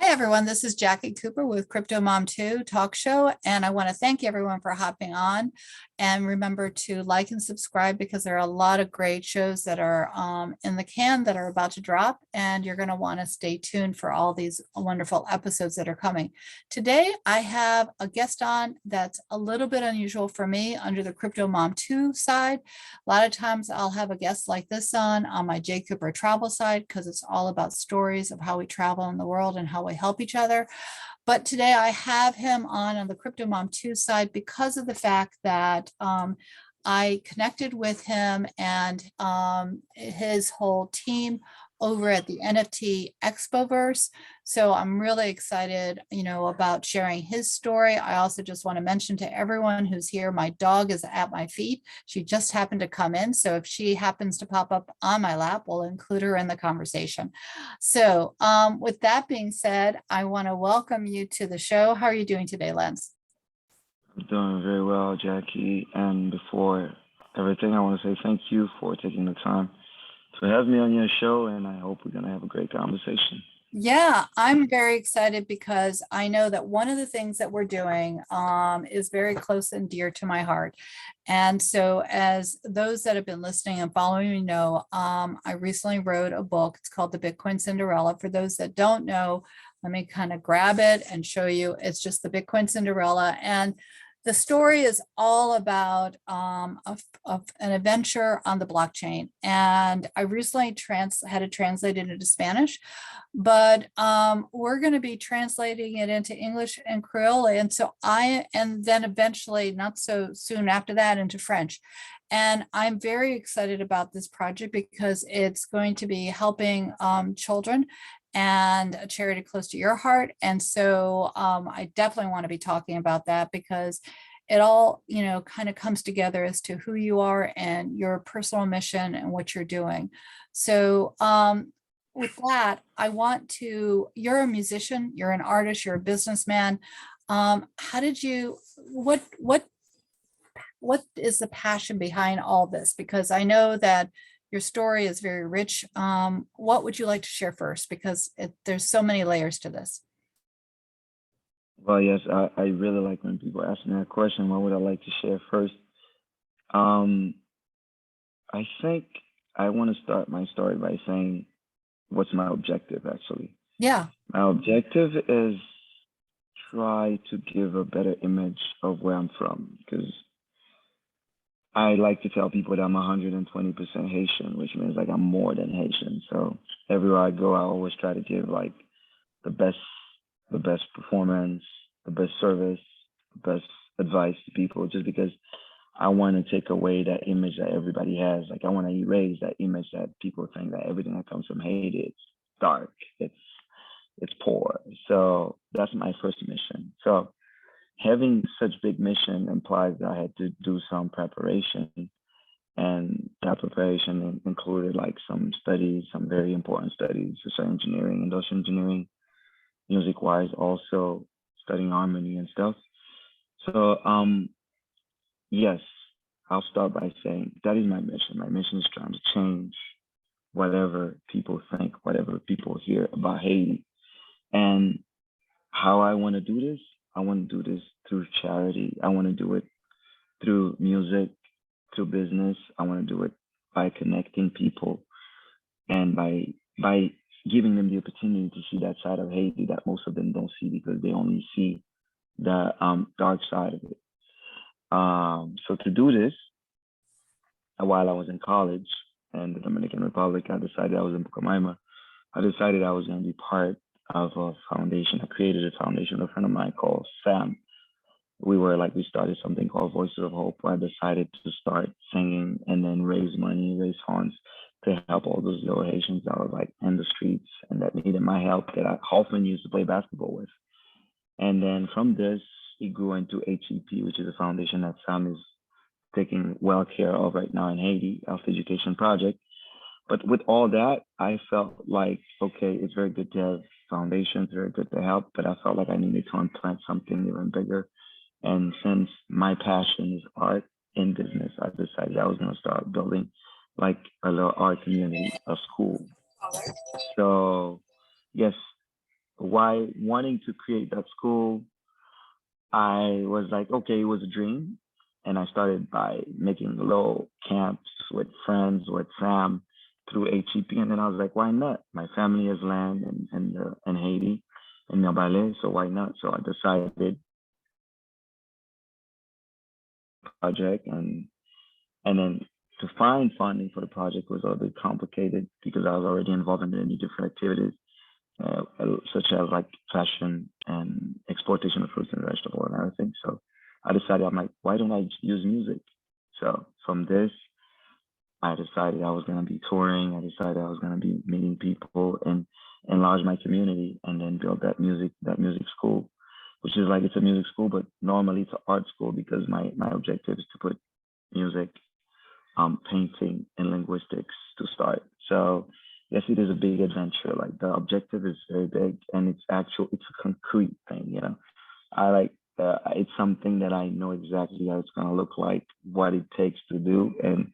Hi, everyone. This is Jacqui Cooper with CryptoMom2 Talk Show, and I want to thank everyone for hopping on. And remember to like and subscribe because there are a lot of great shows that are in the can that are about to drop, and you're going to want to stay tuned for all these wonderful episodes that are coming. Today, I have a guest on that's a little bit unusual for me under the CryptoMom2 side. A lot of times I'll have a guest like this on my Jacqui Cooper travel side because it's all about stories of how we travel in the world and how we help each other. But today I have him on the CryptoMom2 side because of the fact that I connected with him and his whole team over at the NFT Expoverse. So I'm really excited, about sharing his story. I also just want to mention to everyone who's here, my dog is at my feet. She just happened to come in. So if she happens to pop up on my lap, we'll include her in the conversation. So with that being said, I want to welcome you to the show. How are you doing today, Lentz? I'm doing very well, Jackie. And before everything, I want to say thank you for taking the time to have me on your show, and I hope we're going to have a great conversation. Yeah, I'm very excited because I know that one of the things that we're doing is very close and dear to my heart. And so as those that have been listening and following me know, I recently wrote a book. It's called The Bitcoin Cinderella. For those that don't know, let me kind of grab it and show you. It's just The Bitcoin Cinderella. And the story is all about of an adventure on the blockchain. And I recently had it translated into Spanish, but we're going to be translating it into English and Creole. And then eventually, not so soon after that, into French. And I'm very excited about this project because it's going to be helping children and a charity close to your heart. And so I definitely want to be talking about that because it all, kind of comes together as to who you are and your personal mission and what you're doing. So with that, you're a musician, you're an artist, you're a businessman. What is the passion behind all this? Because I know that your story is very rich. What would you like to share first? Because there's so many layers to this. Well, yes, I really like when people ask me that question. What would I like to share first? I think I want to start my story by saying what's my objective, actually. Yeah. My objective is try to give a better image of where I'm from, because I like to tell people that I'm 120% Haitian, which means like I'm more than Haitian. So everywhere I go, I always try to give like the best performance, the best service, the best advice to people, just because I want to take away that image that everybody has. Like I want to erase that image that people think that everything that comes from Haiti is dark, it's poor. So that's my first mission. So having such big mission implies that I had to do some preparation, and that preparation included like some studies, some very important studies, social engineering, industrial engineering, music wise, also studying harmony and stuff. So yes, I'll start by saying that is my mission. My mission is trying to change whatever people think, whatever people hear about Haiti. And how I want to do this, I want to do this through charity. I want to do it through music, through business. I want to do it by connecting people and by giving them the opportunity to see that side of Haiti that most of them don't see because they only see the dark side of it. So to do this, while I was in college in the Dominican Republic, I decided I was in Pucallpa. I decided I was going to be part of a foundation. I created a foundation with a friend of mine called Sam. We started something called Voices of Hope, where I decided to start singing and then raise money, raise funds to help all those little Haitians that were like in the streets and that needed my help, that I often used to play basketball with. And then from this, it grew into HEP, which is a foundation that Sam is taking well care of right now in Haiti, Health Education Project. But with all that, I felt like, okay, it's very good to have foundations, very good to help, but I felt like I needed to implant something even bigger. And since my passion is art and business, I decided I was going to start building like a little art community, a school. So yes, why wanting to create that school, I was like, okay, it was a dream. And I started by making little camps with friends, with fam through HEP. And then I was like, why not? My family has land in Haiti, in Mobile, so why not? So I decided project and then to find funding for the project was a little bit complicated because I was already involved in many different activities, such as like fashion and exportation of fruits and vegetables and everything. So I decided, I'm like, why don't I use music? So from this, I decided I was going to be touring. I decided I was going to be meeting people and enlarge my community and then build that music school, which is like, it's a music school, but normally it's an art school because my objective is to put music, painting, and linguistics to start. So yes, it is a big adventure. Like the objective is very big, and it's a concrete thing. I like it's something that I know exactly how it's gonna look like, what it takes to do, and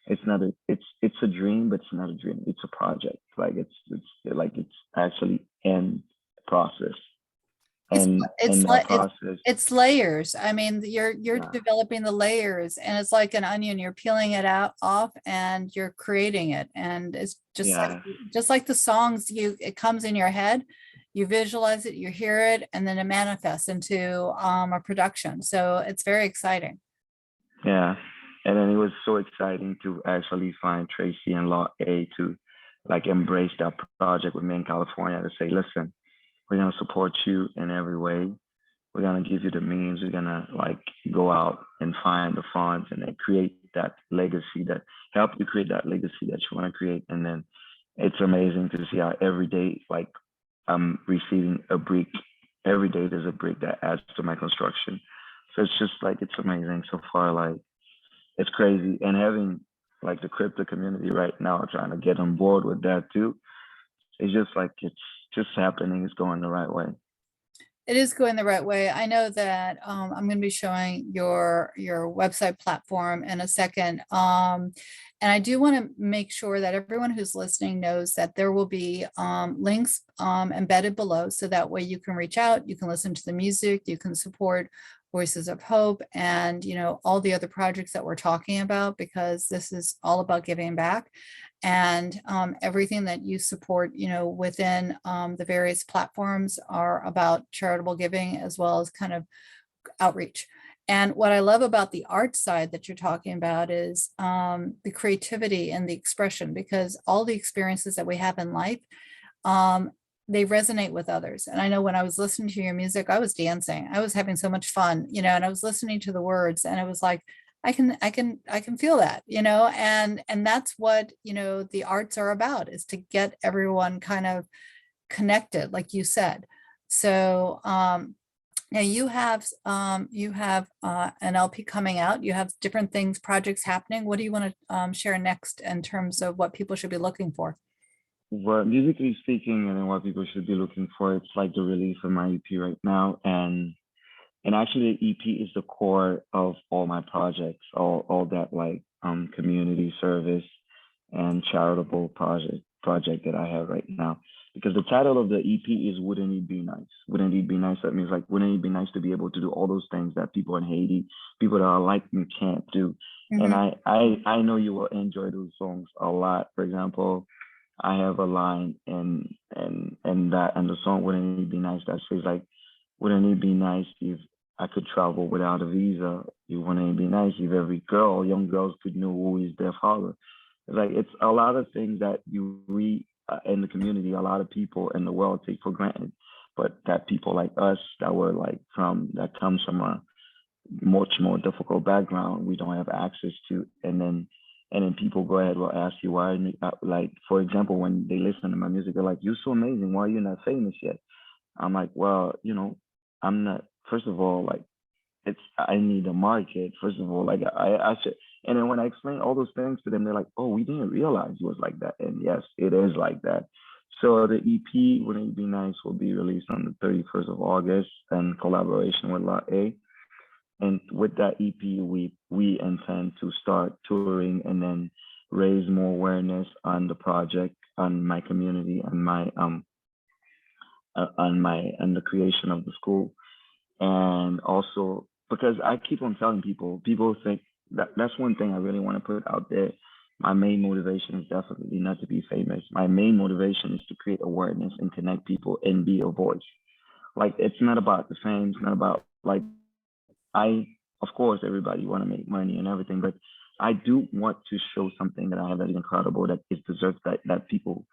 it's not a it's a dream, but it's not a dream. It's a project. Like it's actually in process, It's and it's that like process, it's layers. I mean, you're yeah, developing the layers, and it's like an onion. You're peeling it out off, and you're creating it. And it's yeah. just like the songs. It comes in your head, you visualize it, you hear it, and then it manifests into a production. So it's very exciting. Yeah. And then it was so exciting to actually find Tracy and Law A to like embrace that project with me in California to say, listen, we're gonna support you in every way. We're gonna give you the means. We're gonna like go out and find the funds and then create that legacy that help you create that legacy that you want to create. And then it's amazing to see how every day like I'm receiving a brick. Every day there's a brick that adds to my construction. So it's just like it's amazing so far. Like it's crazy. And having like the crypto community right now trying to get on board with that too. It's just like it's just happening. It's going the right way. It is going the right way. I know that I'm going to be showing your website platform in a second. And I do want to make sure that everyone who's listening knows that there will be links embedded below, so that way you can reach out, you can listen to the music, you can support Voices of Hope, and all the other projects that we're talking about, because this is all about giving back. And everything that you support, within the various platforms are about charitable giving as well as kind of outreach. And what I love about the art side that you're talking about is the creativity and the expression, because all the experiences that we have in life, um, they resonate with others. And I know when I was listening to your music, I was dancing. I was having so much fun, and I was listening to the words, and it was like, I can feel that, and that's what, the arts are about, is to get everyone kind of connected, like you said. So, now you have an LP coming out. You have different things, projects happening. What do you want to share next in terms of what people should be looking for? What musically speaking, and then what people should be looking for, it's like the release of my EP right now, and actually the EP is the core of all my projects, all that like community service and charitable project that I have right now. Because the title of the EP is "Wouldn't It Be Nice?" Wouldn't it be nice? That means like, wouldn't it be nice to be able to do all those things that people in Haiti, people that are like me, can't do? And Mhm. I know you will enjoy those songs a lot. For example, I have a line in the song "Wouldn't It Be Nice?" that says like, "Wouldn't it be nice if I could travel without a visa? You wouldn't it be nice if every girl, young girls, could know who is their father?" It's like it's a lot of things that you read in the community, a lot of people in the world take for granted, but that people like us that were like that comes from a much more difficult background we don't have access to, and then people go ahead will ask you why, like for example, when they listen to my music, they're like, "You're so amazing, why are you not famous yet?" I'm like, well, I'm not. First of all, like I need a market. First of all, like I should. And then when I explain all those things to them, they're like, "Oh, we didn't realize it was like that." And yes, it is like that. So the EP, Wouldn't It Be Nice, will be released on the 31st of August in collaboration with La A. And with that EP, we intend to start touring and then raise more awareness on the project, on my community, on on the creation of the school. And also because I keep on telling people think that that's one thing I really want to put out there. My main motivation is definitely not to be famous. My main motivation is to create awareness and connect people and be a voice. Like it's not about the fame, it's not about like I of course everybody want to make money and everything, but I do want to show something that I have that is incredible, that is deserves, that people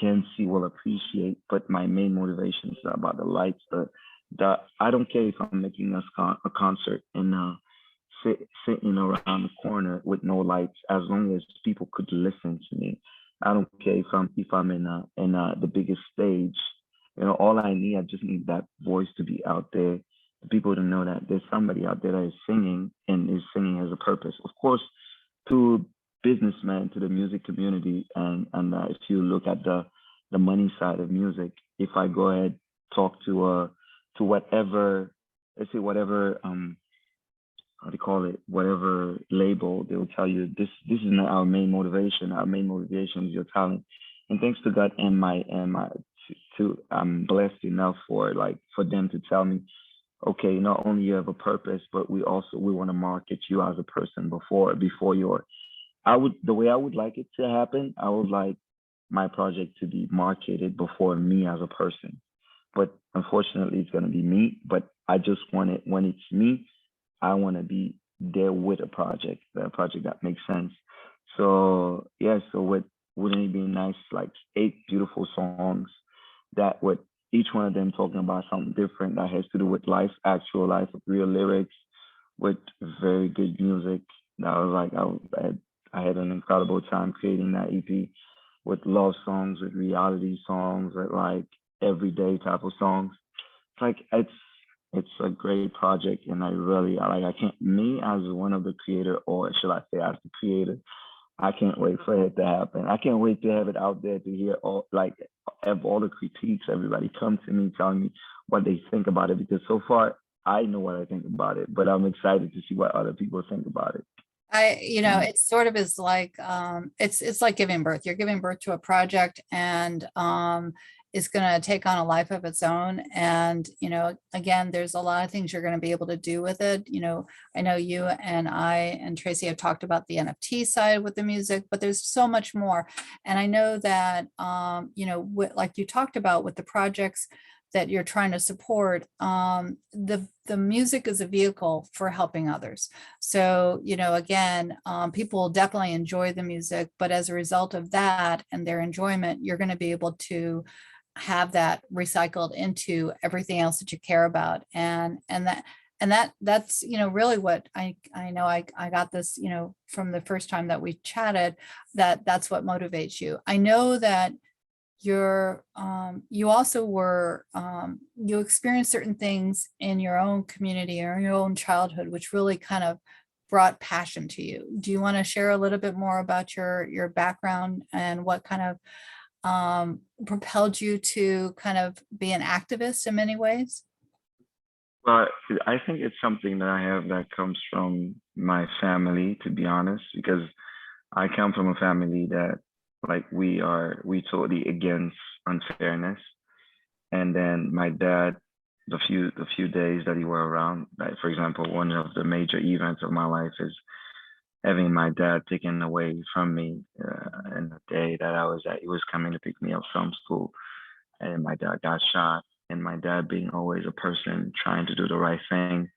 can see, will appreciate. But my main motivation is not about the lights. The I don't care if I'm making a concert and sitting around the corner with no lights, as long as people could listen to me. I don't care if I'm in the biggest stage. You know, all I need, I just need that voice to be out there, for people to know that there's somebody out there that is singing and is singing as a purpose. Of course, to businessmen, to the music community, and if you look at the money side of music, if I go ahead talk to whatever, let's say whatever how do you call it, whatever label, they will tell you this is not our main motivation. Our main motivation is your talent. And thanks to God and my to I'm blessed enough for them to tell me, okay, not only you have a purpose, but we want to market you as a person before your the way I would like it to happen, I would like my project to be marketed before me as a person. But unfortunately, it's going to be me. But I just want it when it's me, I want to be there with a project that makes sense. So yeah, so wouldn't it be nice, like 8 beautiful songs that would each one of them talking about something different that has to do with life, actual life, with real lyrics, with very good music. That was like I had an incredible time creating that EP with love songs, with reality songs, with like everyday type of songs. It's like it's a great project, and I can't, me as one of the creator, or should I say as the creator, I can't wait for it to happen. I can't wait to have it out there, to hear have all the critiques, everybody come to me telling me what they think about it, because so far I know what I think about it, but I'm excited to see what other people think about it. Mm. It sort of is like, it's like giving birth. You're giving birth to a project, and it's going to take on a life of its own. And, again, there's a lot of things you're going to be able to do with it. I know you and I and Tracy have talked about the NFT side with the music, but there's so much more. And I know that, like you talked about with the projects that you're trying to support, the music is a vehicle for helping others. So, again, people will definitely enjoy the music, but as a result of that and their enjoyment, you're going to be able to have that recycled into everything else that you care about. That's, really what I know. I got this, from the first time that we chatted, that's what motivates you. I know that you also were, you experienced certain things in your own community or your own childhood, which really kind of brought passion to you. Do you want to share a little bit more about your background and what kind of propelled you to kind of be an activist in many ways? But I think it's something that I have that comes from my family, to be honest, because I come from a family that, like, we totally against unfairness. And then my dad, the few days that he were around, like for example, one of the major events of my life is having my dad taken away from me, in the day that he was coming to pick me up from school, and my dad got shot. And my dad being always a person trying to do the right thing,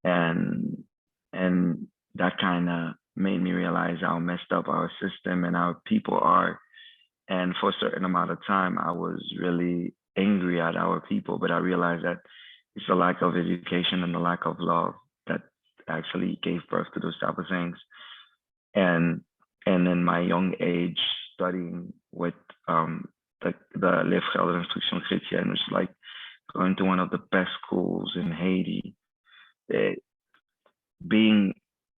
and and that kind of made me realize how messed up our system and our people are. And for a certain amount of time, I was really angry at our people, but I realized that it's the lack of education and the lack of love that actually gave birth to those type of things. And in my young age, studying with the Les Frères de l'Instruction Chrétienne, which is like going to one of the best schools in Haiti, eh, being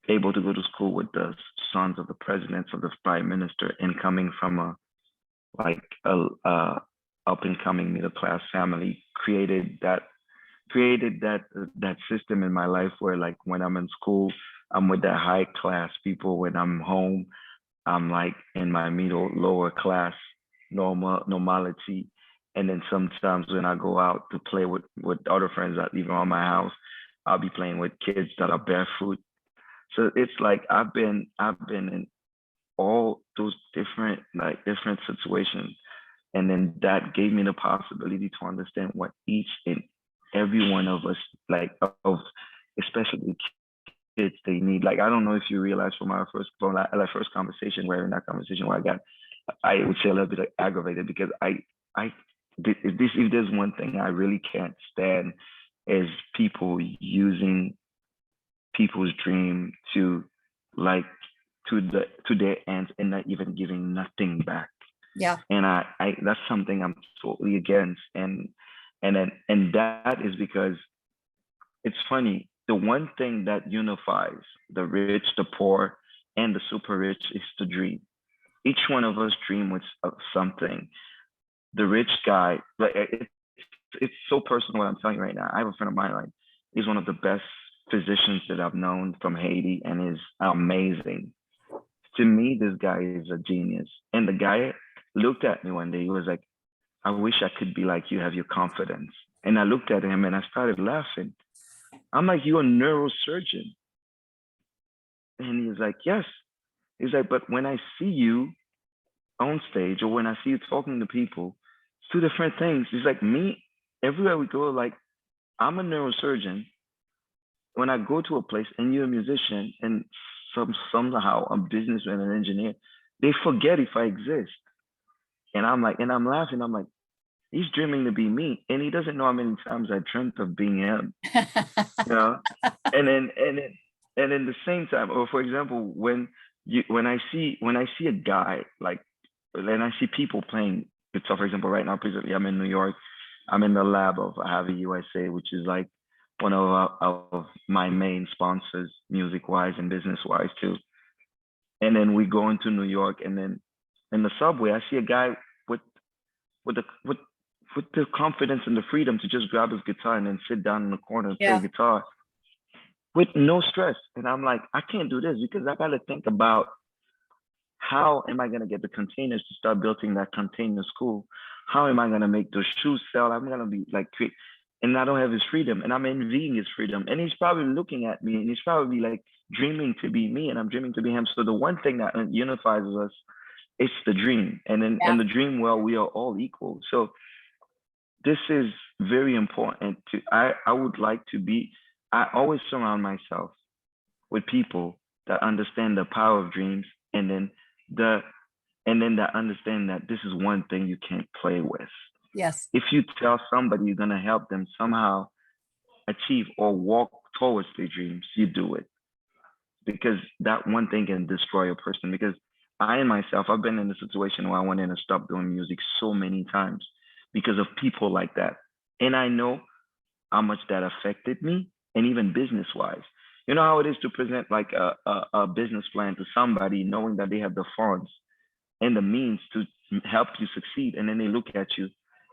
able to go to school with the sons of the presidents, of the prime minister, and coming from a up and coming middle class family, created that system in my life where, like, when I'm in school, I'm with the high class people. When I'm home, I'm like in my middle lower class normality. And then sometimes when I go out to play with other friends that live around my house, I'll be playing with kids that are barefoot. So it's like I've been in all those different situations. And then that gave me the possibility to understand what each and every one of us, like of especially kids, they need. Like I don't know if you realize from our first conversation, where in that conversation where I would say a little bit like aggravated because I if there's one thing I really can't stand is people using people's dream to like to their ends and not even giving nothing back. Yeah. And I that's something I'm totally against. And that is because it's funny. The one thing that unifies the rich, the poor, and the super rich is to dream. Each one of us dream with something. The rich guy, like it's so personal what I'm telling you right now. I have a friend of mine, like he's one of the best physicians that I've known from Haiti and is amazing. To me, this guy is a genius. And the guy looked at me one day, he was like, I wish I could be like you, have your confidence. And I looked at him and I started laughing. I'm like, you're a neurosurgeon. And he was like, yes. He's like, but when I see you on stage or when I see you talking to people, it's two different things. He's like, me, everywhere we go, like, I'm a neurosurgeon. When I go to a place and you're a musician and somehow a businessman and an engineer, they forget if I exist. And I'm like, and I'm laughing. I'm like, he's dreaming to be me, and he doesn't know how many times I dreamt of being him. You know, and then the same time, or for example, when I see a guy like, when I see people playing guitar, for example, right now, presently, I'm in New York. I'm in the lab of Javi USA, which is like one of my main sponsors, music wise and business wise too. And then we go into New York, and then in the subway, I see a guy with with the with with the confidence and the freedom to just grab his guitar and then sit down in the corner and play Yeah. guitar with no stress. And I'm like, I can't do this because I got to think about how am I going to get the containers to start building that container school? How am I going to make those shoes sell? I'm going to be like, and I don't have his freedom, and I'm envying his freedom. And he's probably looking at me, and he's probably like dreaming to be me, and I'm dreaming to be him. So the one thing that unifies us is the dream, and then Yeah. in the dream world, we are all equal. So this is very important to. I would like to be. I always surround myself with people that understand the power of dreams, and then the that understand that this is one thing you can't play with. Yes. If you tell somebody you're gonna help them somehow achieve or walk towards their dreams, you do it, because that one thing can destroy a person. Because I myself, I've been in a situation where I wanted to stop doing music so many times because of people like that, and I know how much that affected me, and even business wise. You know how it is to present like a business plan to somebody knowing that they have the funds and the means to help you succeed. And then they look at you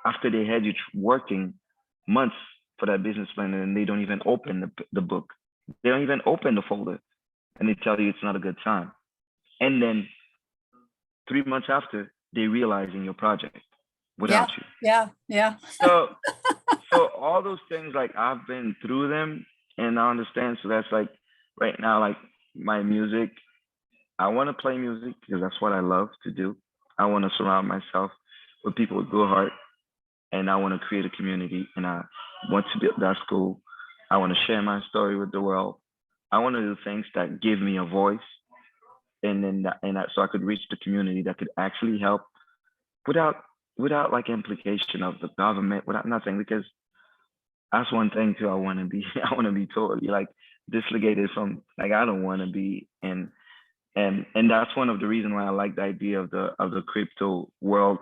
after they had you working months for that business plan, and they don't even open the book. They don't even open the folder, and they tell you it's not a good time. And then 3 months after, they realize in your project Yeah. without you. Yeah. Yeah. So so all those things, like I've been through them and I understand. So that's like right now, like my music, I want to play music because that's what I love to do. I want to surround myself with people with good heart, and I want to create a community, and I want to build that school. I want to share my story with the world. I want to do things that give me a voice, and then so I could reach the community that could actually help without like implication of the government, without nothing. Because that's one thing too. I want to be I want to be totally like dislocated from, like, I don't want to be in. And that's one of the reasons why I like the idea of the crypto world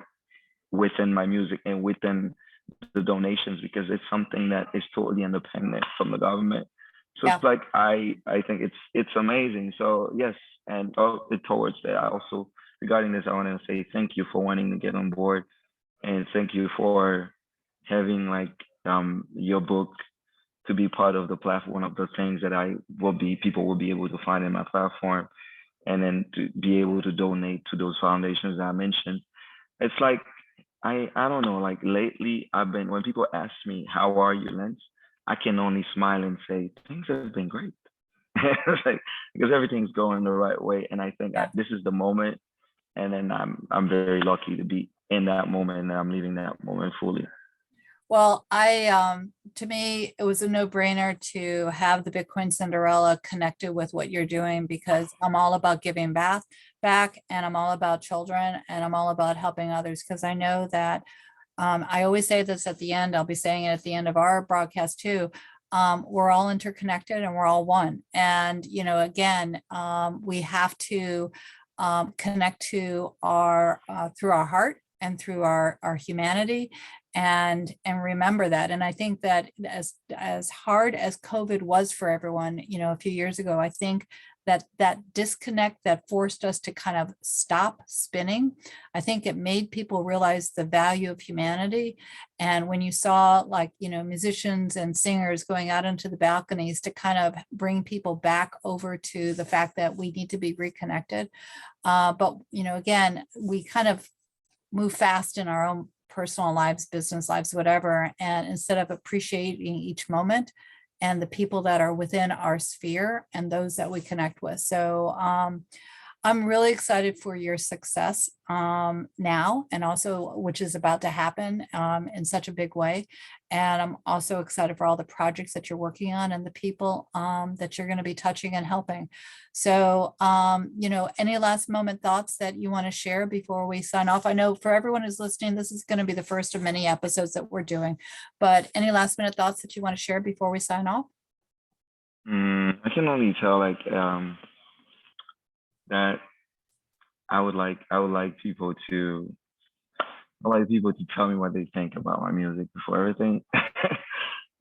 within my music and within the donations, because it's something that is totally independent from the government. So Yeah. it's like I think it's amazing. So yes, and towards that, I also, regarding this, I want to say thank you for wanting to get on board, and thank you for having like your book to be part of the platform. One of the things that people will be able to find in my platform, and then to be able to donate to those foundations that I mentioned. It's like I don't know, like lately I've been, when people ask me, how are you, Lentz? I can only smile and say, things have been great. It's like, because everything's going the right way. And I think Yeah. this is the moment. And then I'm very lucky to be in that moment, and I'm leaving that moment fully. Well, to me, it was a no-brainer to have the Bitcoin Cinderella connected with what you're doing because I'm all about giving back, and I'm all about children, and I'm all about helping others because I know that I always say this at the end. I'll be saying it at the end of our broadcast too. We're all interconnected and we're all one. And again, we have to connect to our through our heart and through our humanity, and remember that. And I think that as hard as COVID was for everyone, a few years ago, I think that disconnect that forced us to kind of stop spinning, I think it made people realize the value of humanity. And when you saw, like, musicians and singers going out into the balconies to kind of bring people back over to the fact that we need to be reconnected. But again, we kind of move fast in our own personal lives, business lives, whatever. And instead of appreciating each moment and the people that are within our sphere and those that we connect with. So I'm really excited for your success now, and also which is about to happen in such a big way. And I'm also excited for all the projects that you're working on and the people that you're going to be touching and helping. So, any last moment thoughts that you want to share before we sign off? I know for everyone who's listening, this is going to be the first of many episodes that we're doing, but any last minute thoughts that you want to share before we sign off? I can only tell like that I would like people to tell me what they think about my music before everything.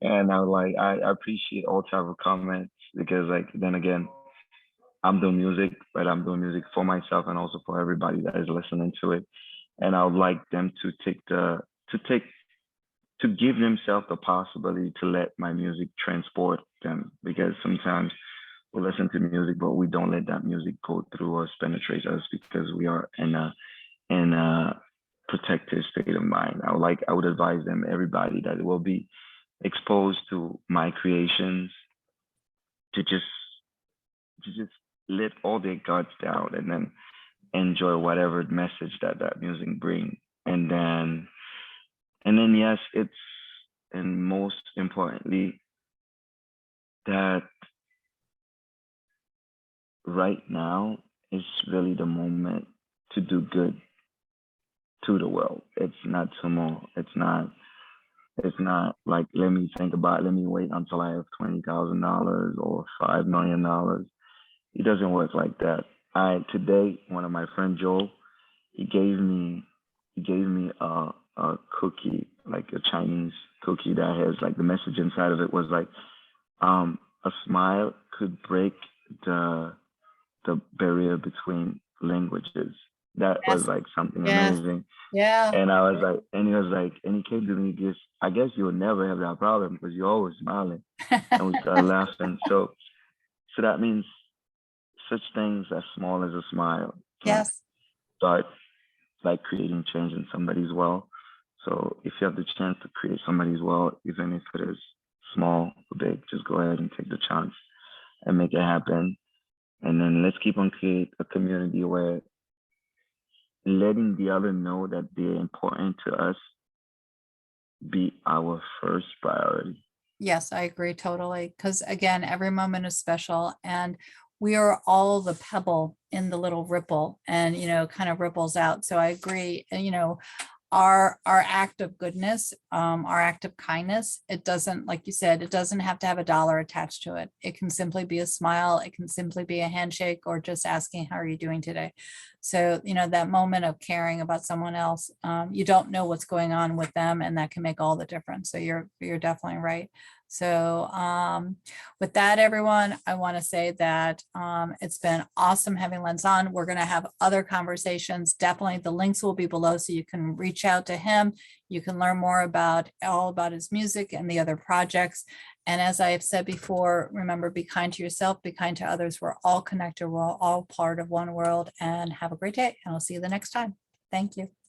And I appreciate all type of comments because like then again, I'm doing music, but I'm doing music for myself and also for everybody that is listening to it. And I would like them to take to give themselves the possibility to let my music transport them because sometimes we listen to music, but we don't let that music go through us, penetrate us because we are in a protective state of mind. I would advise them, everybody that will be exposed to my creations to just let all their guards down and then enjoy whatever message that music brings. And then yes, it's and most importantly that right now is really the moment to do good to the world. It's not tomorrow. It's not like let me wait until I have $20,000 or $5 million. It doesn't work like that. I today one of my friend Joel, he gave me a cookie, like a Chinese cookie that has like the message inside of it was like a smile could break the the barrier between languages. That was Yes, like something yes, amazing. yeah. And I was like, and he was like, and he came to me, just, I guess you'll never have that problem because you're always smiling. And we started laughing. So that means such things as small as a smile can Yes. start like creating change in somebody's world. So if you have the chance to create somebody's world, even if it is small or big, just go ahead and take the chance and make it happen. And then let's keep on create a community where letting the other know that they're important to us be our first priority. Yes, I agree totally. Because again, every moment is special, and we are all the pebble in the little ripple, and kind of ripples out. So I agree. And our act of goodness, our act of kindness, it doesn't, like you said, it doesn't have to have a dollar attached to it. It can simply be a smile, it can simply be a handshake, or just asking, how are you doing today? So, that moment of caring about someone else, you don't know what's going on with them, and that can make all the difference. So you're definitely right. So with that, everyone, I want to say that it's been awesome having Lentz on. We're going to have other conversations. Definitely the links will be below so you can reach out to him. You can learn more about all about his music and the other projects. And as I have said before, remember, be kind to yourself, be kind to others. We're all connected. We're all part of one world, and have a great day. And I'll see you the next time. Thank you.